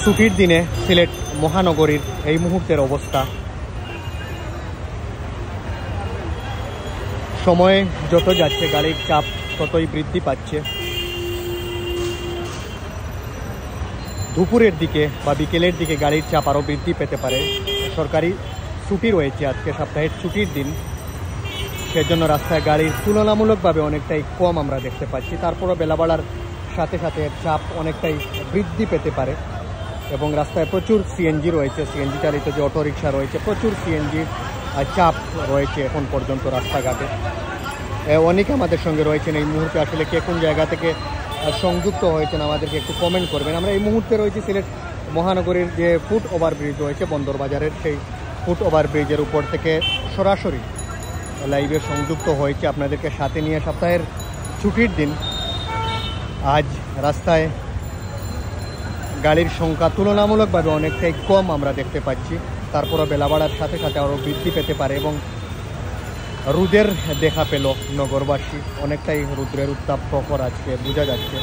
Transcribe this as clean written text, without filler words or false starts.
ছুটির দিনে সিলেট মহানগরীর এই মুহূর্তের অবস্থা। সময় যত যাচ্ছে গাড়ির চাপ ততই বৃদ্ধি পাচ্ছে। দুপুরের দিকে বা বিকেলের দিকে গাড়ির চাপ আরও বৃদ্ধি পেতে পারে। সরকারি ছুটি রয়েছে, আজকে সপ্তাহের ছুটির দিন, সেজন্য রাস্তায় গাড়ির তুলনামূলকভাবে অনেকটাই কম আমরা দেখতে পাচ্ছি। তারপরও বেলা বাড়ার সাথে সাথে চাপ অনেকটাই বৃদ্ধি পেতে পারে এবং রাস্তায় প্রচুর সিএনজি রয়েছে, সিএনজি চালিত যে অটোরিকশা রয়েছে, প্রচুর সিএনজি চাপ রয়েছে এখন পর্যন্ত রাস্তাঘাটে। অনেকে আমাদের সঙ্গে রয়েছেন এই মুহূর্তে, আসলে কে কোন জায়গা থেকে সংযুক্ত হয়েছেন আমাদেরকে একটু কমেন্ট করবেন। আমরা এই মুহূর্তে রয়েছি সিলেট মহানগরীর যে ফুট ওভারব্রিজ রয়েছে বন্দরবাজারের, সেই ফুট ওভারব্রিজের উপর থেকে সরাসরি লাইভে সংযুক্ত হয়েছে আপনাদেরকে সাথে নিয়ে। সপ্তাহের ছুটির দিন, আজ রাস্তায় গাড়ির সংখ্যা তুলনামূলকভাবে অনেকটাই কম আমরা দেখতে পাচ্ছি। তারপরও বেলা বাড়ার সাথে সাথে আরও বৃদ্ধি পেতে পারে এবং রোদের দেখা পেল নগরবাসী। অনেকটাই রৌদ্রের উত্তাপ প্রখর আজকে বোঝা যাচ্ছে।